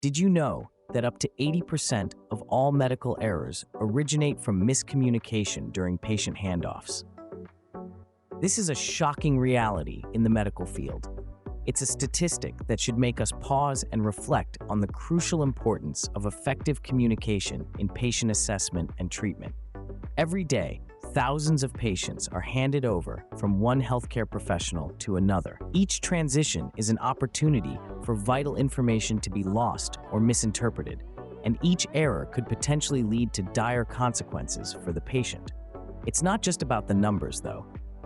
Did you know that up to 80% of all medical errors originate from miscommunication during patient handoffs? This is a shocking reality in the medical field. It's a statistic that should make us pause and reflect on the crucial importance of effective communication in patient assessment and treatment. Every day, thousands of patients are handed over from one healthcare professional to another. Each transition is an opportunity for vital information to be lost or misinterpreted, and each error could potentially lead to dire consequences for the patient. It's not just about the numbers, though.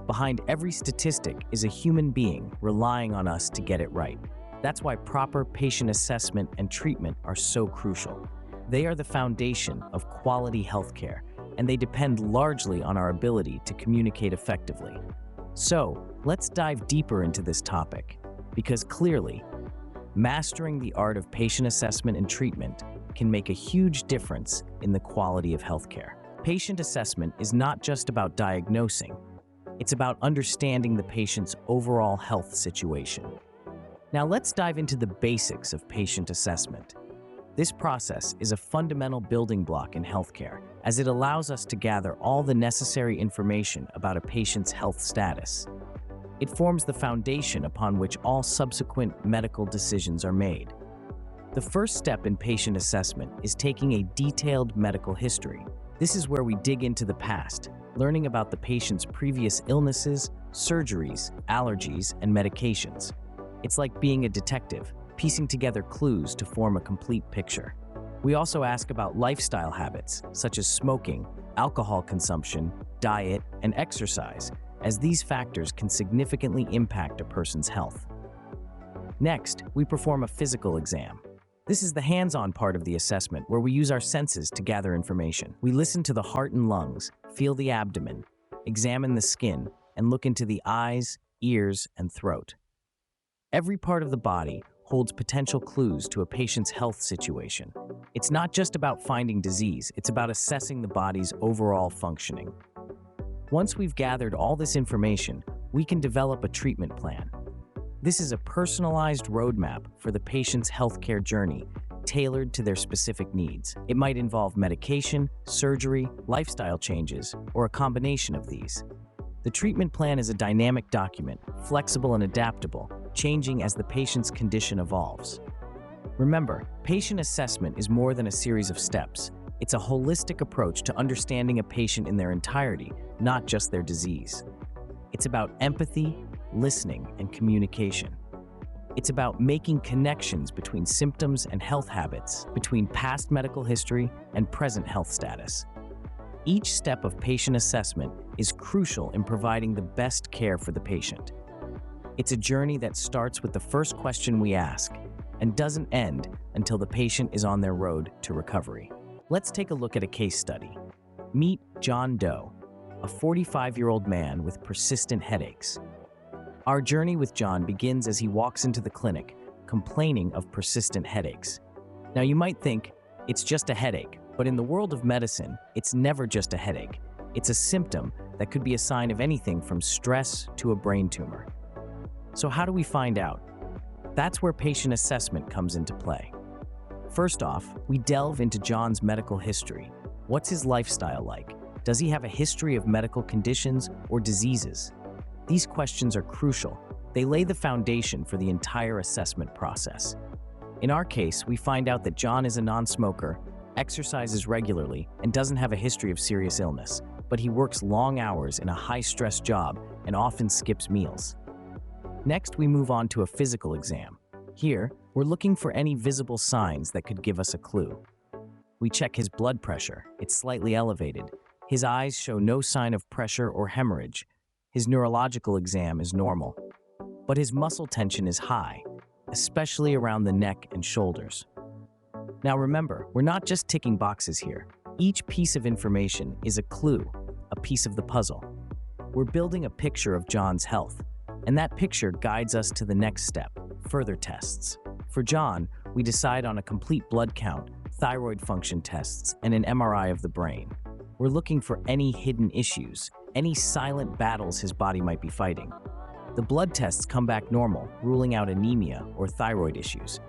Behind every statistic is a human being relying on us to get it right. That's why proper patient assessment and treatment are so crucial. They are the foundation of quality healthcare, and they depend largely on our ability to communicate effectively. So, let's dive deeper into this topic, because clearly, mastering the art of patient assessment and treatment can make a huge difference in the quality of healthcare. Patient assessment is not just about diagnosing, it's about understanding the patient's overall health situation. Now let's dive into the basics of patient assessment. This process is a fundamental building block in healthcare, as it allows us to gather all the necessary information about a patient's health status. It forms the foundation upon which all subsequent medical decisions are made. The first step in patient assessment is taking a detailed medical history. This is where we dig into the past, learning about the patient's previous illnesses, surgeries, allergies, and medications. It's like being a detective, piecing together clues to form a complete picture. We also ask about lifestyle habits, such as smoking, alcohol consumption, diet, and exercise, as these factors can significantly impact a person's health. Next, we perform a physical exam. This is the hands-on part of the assessment, where we use our senses to gather information. We listen to the heart and lungs, feel the abdomen, examine the skin, and look into the eyes, ears, and throat. Every part of the body holds potential clues to a patient's health situation. It's not just about finding disease, it's about assessing the body's overall functioning. Once we've gathered all this information, we can develop a treatment plan. This is a personalized roadmap for the patient's healthcare journey, tailored to their specific needs. It might involve medication, surgery, lifestyle changes, or a combination of these. The treatment plan is a dynamic document, flexible and adaptable, changing as the patient's condition evolves. Remember, patient assessment is more than a series of steps. It's a holistic approach to understanding a patient in their entirety, not just their disease. It's about empathy, listening, and communication. It's about making connections between symptoms and health habits, between past medical history and present health status. Each step of patient assessment is crucial in providing the best care for the patient. It's a journey that starts with the first question we ask and doesn't end until the patient is on their road to recovery. Let's take a look at a case study. Meet John Doe, a 45-year-old man with persistent headaches. Our journey with John begins as he walks into the clinic, complaining of persistent headaches. Now you might think, it's just a headache, but in the world of medicine, it's never just a headache. It's a symptom that could be a sign of anything from stress to a brain tumor. So how do we find out? That's where patient assessment comes into play. First off, we delve into John's medical history. What's his lifestyle like? Does he have a history of medical conditions or diseases? These questions are crucial. They lay the foundation for the entire assessment process. In our case, we find out that John is a non-smoker, exercises regularly, and doesn't have a history of serious illness, but he works long hours in a high-stress job and often skips meals. Next, we move on to a physical exam. Here, we're looking for any visible signs that could give us a clue. We check his blood pressure. It's slightly elevated. His eyes show no sign of pressure or hemorrhage. His neurological exam is normal, but his muscle tension is high, especially around the neck and shoulders. Now remember, we're not just ticking boxes here. Each piece of information is a clue, a piece of the puzzle. We're building a picture of John's health, and that picture guides us to the next step, further tests. For John, we decide on a complete blood count, thyroid function tests, and an MRI of the brain. We're looking for any hidden issues, any silent battles his body might be fighting. The blood tests come back normal, ruling out anemia or thyroid issues.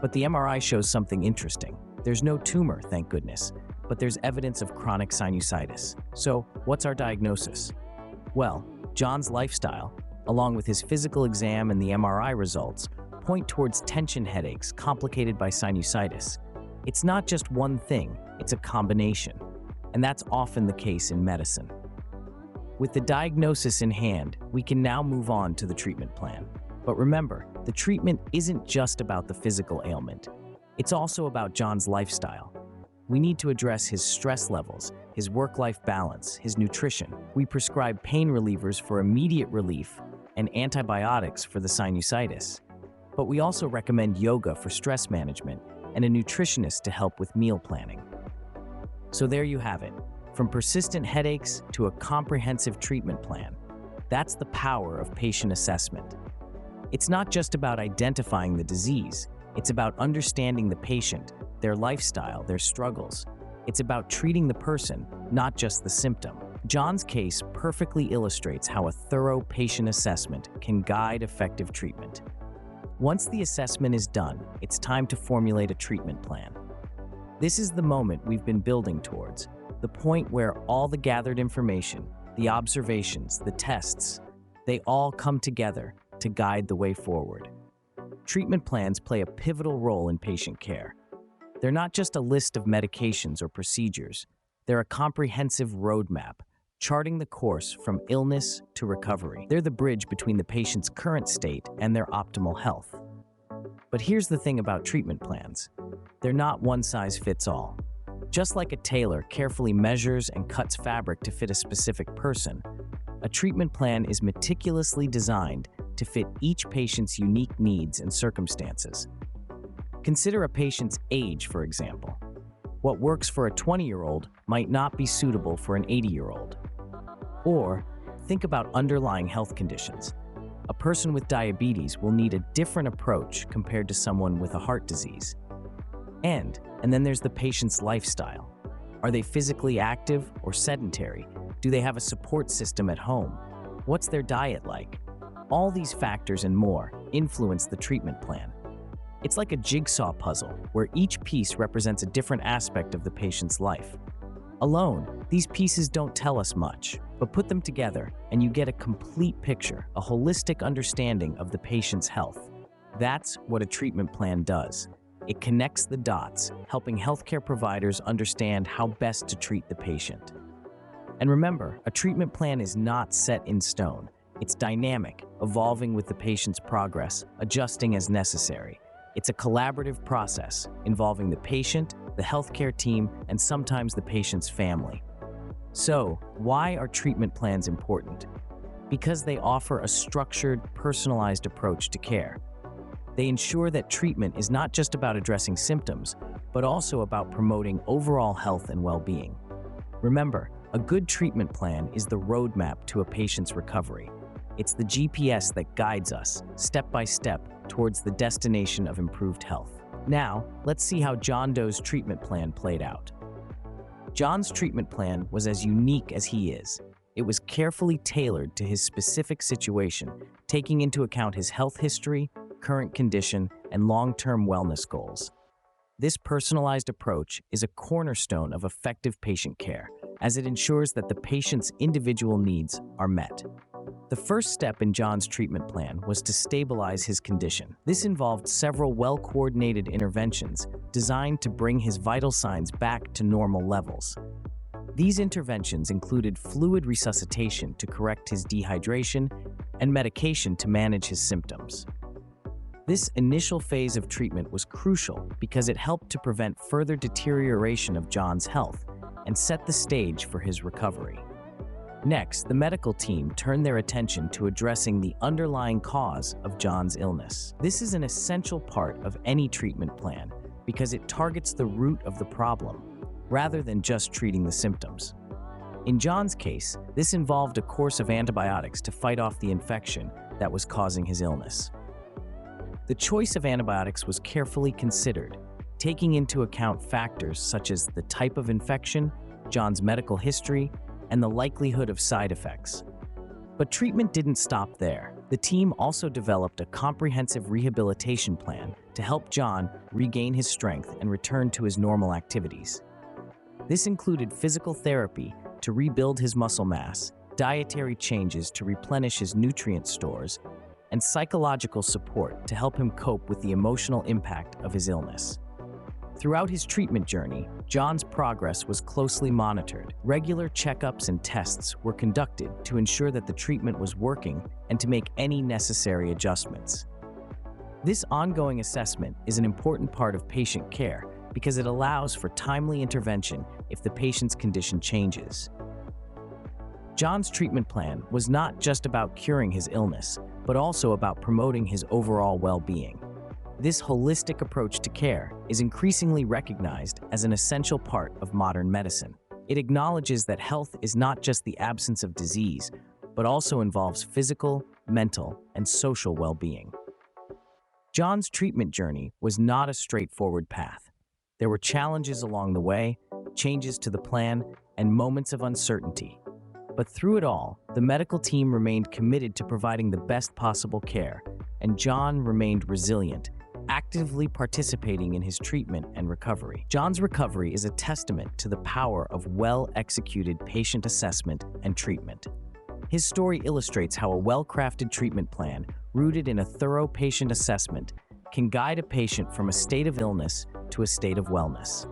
But the MRI shows something interesting. There's no tumor, thank goodness, but there's evidence of chronic sinusitis. So, what's our diagnosis? Well, John's lifestyle, along with his physical exam and the MRI results, point towards tension headaches complicated by sinusitis. It's not just one thing, it's a combination. And that's often the case in medicine. With the diagnosis in hand, we can now move on to the treatment plan. But remember, the treatment isn't just about the physical ailment. It's also about John's lifestyle. We need to address his stress levels, his work-life balance, his nutrition. We prescribe pain relievers for immediate relief and antibiotics for the sinusitis. But we also recommend yoga for stress management and a nutritionist to help with meal planning. So there you have it. From persistent headaches to a comprehensive treatment plan. That's the power of patient assessment. It's not just about identifying the disease. It's about understanding the patient, their lifestyle, their struggles. It's about treating the person, not just the symptom. John's case perfectly illustrates how a thorough patient assessment can guide effective treatment. Once the assessment is done, it's time to formulate a treatment plan. This is the moment we've been building towards, the point where all the gathered information, the observations, the tests, they all come together to guide the way forward. Treatment plans play a pivotal role in patient care. They're not just a list of medications or procedures. They're a comprehensive roadmap, charting the course from illness to recovery. They're the bridge between the patient's current state and their optimal health. But here's the thing about treatment plans. They're not one size fits all. Just like a tailor carefully measures and cuts fabric to fit a specific person, a treatment plan is meticulously designed to fit each patient's unique needs and circumstances. Consider a patient's age, for example. What works for a 20-year-old might not be suitable for an 80-year-old. Or think about underlying health conditions. A person with diabetes will need a different approach compared to someone with a heart disease. And then there's the patient's lifestyle. Are they physically active or sedentary? Do they have a support system at home? What's their diet like? All these factors and more influence the treatment plan. It's like a jigsaw puzzle where each piece represents a different aspect of the patient's life. Alone, these pieces don't tell us much, but put them together and you get a complete picture, a holistic understanding of the patient's health. That's what a treatment plan does. It connects the dots, helping healthcare providers understand how best to treat the patient. And remember, a treatment plan is not set in stone. It's dynamic, evolving with the patient's progress, adjusting as necessary. It's a collaborative process involving the patient, the healthcare team, and sometimes the patient's family. So, why are treatment plans important? Because they offer a structured, personalized approach to care. They ensure that treatment is not just about addressing symptoms, but also about promoting overall health and well-being. Remember, a good treatment plan is the roadmap to a patient's recovery. It's the GPS that guides us, step by step, towards the destination of improved health. Now, let's see how John Doe's treatment plan played out. John's treatment plan was as unique as he is. It was carefully tailored to his specific situation, taking into account his health history, current condition, and long-term wellness goals. This personalized approach is a cornerstone of effective patient care, as it ensures that the patient's individual needs are met. The first step in John's treatment plan was to stabilize his condition. This involved several well-coordinated interventions designed to bring his vital signs back to normal levels. These interventions included fluid resuscitation to correct his dehydration and medication to manage his symptoms. This initial phase of treatment was crucial because it helped to prevent further deterioration of John's health and set the stage for his recovery. Next, the medical team turned their attention to addressing the underlying cause of John's illness. This is an essential part of any treatment plan because it targets the root of the problem, rather than just treating the symptoms. In John's case, this involved a course of antibiotics to fight off the infection that was causing his illness. The choice of antibiotics was carefully considered, taking into account factors such as the type of infection, John's medical history, and the likelihood of side effects. But treatment didn't stop there. The team also developed a comprehensive rehabilitation plan to help John regain his strength and return to his normal activities. This included physical therapy to rebuild his muscle mass, dietary changes to replenish his nutrient stores, and psychological support to help him cope with the emotional impact of his illness. Throughout his treatment journey, John's progress was closely monitored. Regular checkups and tests were conducted to ensure that the treatment was working and to make any necessary adjustments. This ongoing assessment is an important part of patient care because it allows for timely intervention if the patient's condition changes. John's treatment plan was not just about curing his illness, but also about promoting his overall well-being. This holistic approach to care is increasingly recognized as an essential part of modern medicine. It acknowledges that health is not just the absence of disease, but also involves physical, mental, and social well-being. John's treatment journey was not a straightforward path. There were challenges along the way, changes to the plan, and moments of uncertainty. But through it all, the medical team remained committed to providing the best possible care, and John remained resilient, actively participating in his treatment and recovery. John's recovery is a testament to the power of well-executed patient assessment and treatment. His story illustrates how a well-crafted treatment plan, rooted in a thorough patient assessment, can guide a patient from a state of illness to a state of wellness.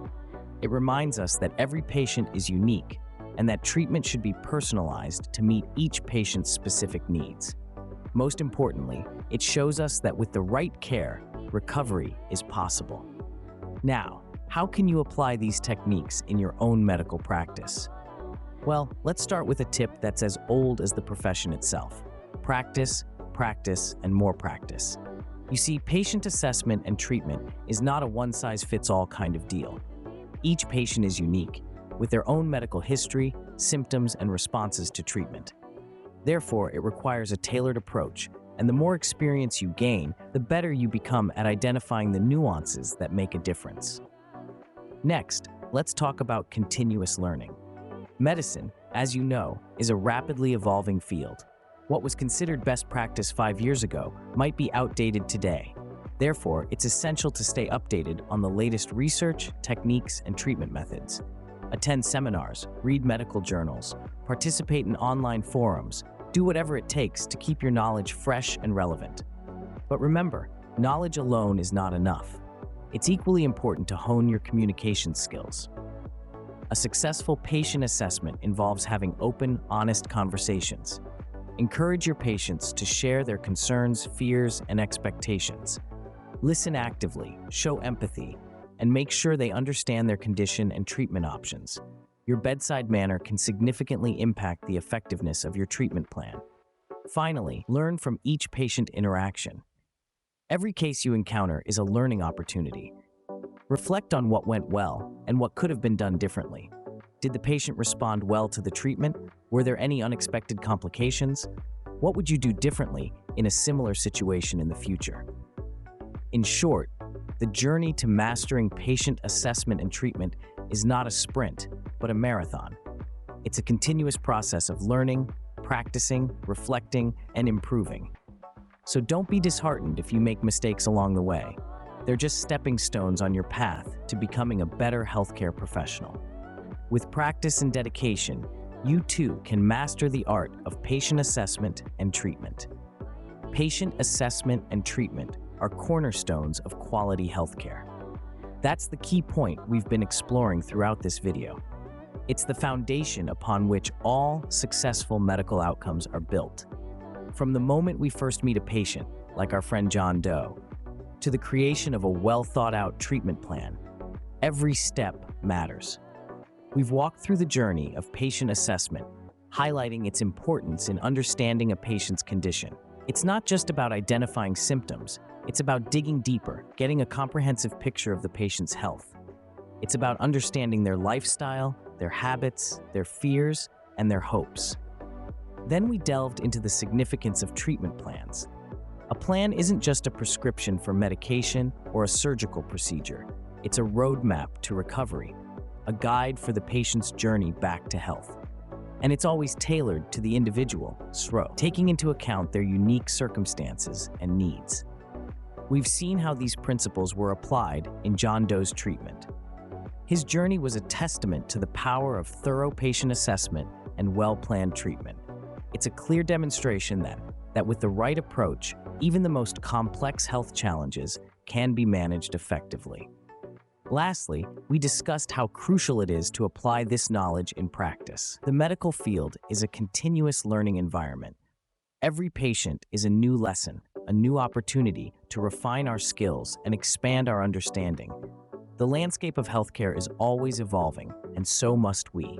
It reminds us that every patient is unique, and that treatment should be personalized to meet each patient's specific needs. Most importantly, it shows us that with the right care, recovery is possible. Now, how can you apply these techniques in your own medical practice? Well, let's start with a tip that's as old as the profession itself. Practice, practice, and more practice. You see, patient assessment and treatment is not a one-size-fits-all kind of deal. Each patient is unique, with their own medical history, symptoms, and responses to treatment. Therefore, it requires a tailored approach, and the more experience you gain, the better you become at identifying the nuances that make a difference. Next, let's talk about continuous learning. Medicine, as you know, is a rapidly evolving field. What was considered best practice 5 years ago might be outdated today. Therefore, it's essential to stay updated on the latest research, techniques, and treatment methods. Attend seminars, read medical journals, participate in online forums, do whatever it takes to keep your knowledge fresh and relevant. But remember, knowledge alone is not enough. It's equally important to hone your communication skills. A successful patient assessment involves having open, honest conversations. Encourage your patients to share their concerns, fears, and expectations. Listen actively, show empathy, and make sure they understand their condition and treatment options. Your bedside manner can significantly impact the effectiveness of your treatment plan. Finally, learn from each patient interaction. Every case you encounter is a learning opportunity. Reflect on what went well and what could have been done differently. Did the patient respond well to the treatment? Were there any unexpected complications? What would you do differently in a similar situation in the future? In short, the journey to mastering patient assessment and treatment is not a sprint, but a marathon. It's a continuous process of learning, practicing, reflecting, and improving. So don't be disheartened if you make mistakes along the way. They're just stepping stones on your path to becoming a better healthcare professional. With practice and dedication, you too can master the art of patient assessment and treatment. Patient assessment and treatment are cornerstones of quality healthcare. That's the key point we've been exploring throughout this video. It's the foundation upon which all successful medical outcomes are built. From the moment we first meet a patient, like our friend John Doe, to the creation of a well-thought-out treatment plan, every step matters. We've walked through the journey of patient assessment, highlighting its importance in understanding a patient's condition. It's not just about identifying symptoms, it's about digging deeper, getting a comprehensive picture of the patient's health. It's about understanding their lifestyle, their habits, their fears, and their hopes. Then we delved into the significance of treatment plans. A plan isn't just a prescription for medication or a surgical procedure. It's a roadmap to recovery, a guide for the patient's journey back to health. and it's always tailored to the individual, taking into account their unique circumstances and needs. We've seen how these principles were applied in John Doe's treatment. His journey was a testament to the power of thorough patient assessment and well-planned treatment. It's a clear demonstration that with the right approach, even the most complex health challenges can be managed effectively. Lastly, we discussed how crucial it is to apply this knowledge in practice. The medical field is a continuous learning environment. Every patient is a new lesson, a new opportunity to refine our skills and expand our understanding. The landscape of healthcare is always evolving, and so must we.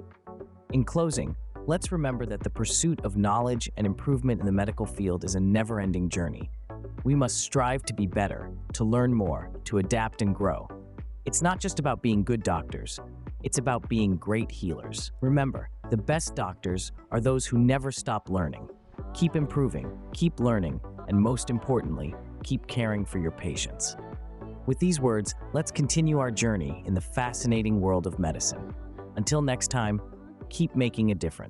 In closing, let's remember that the pursuit of knowledge and improvement in the medical field is a never-ending journey. We must strive to be better, to learn more, to adapt and grow. It's not just about being good doctors, it's about being great healers. Remember, the best doctors are those who never stop learning. Keep improving, keep learning, and most importantly, keep caring for your patients. With these words, let's continue our journey in the fascinating world of medicine. Until next time, keep making a difference.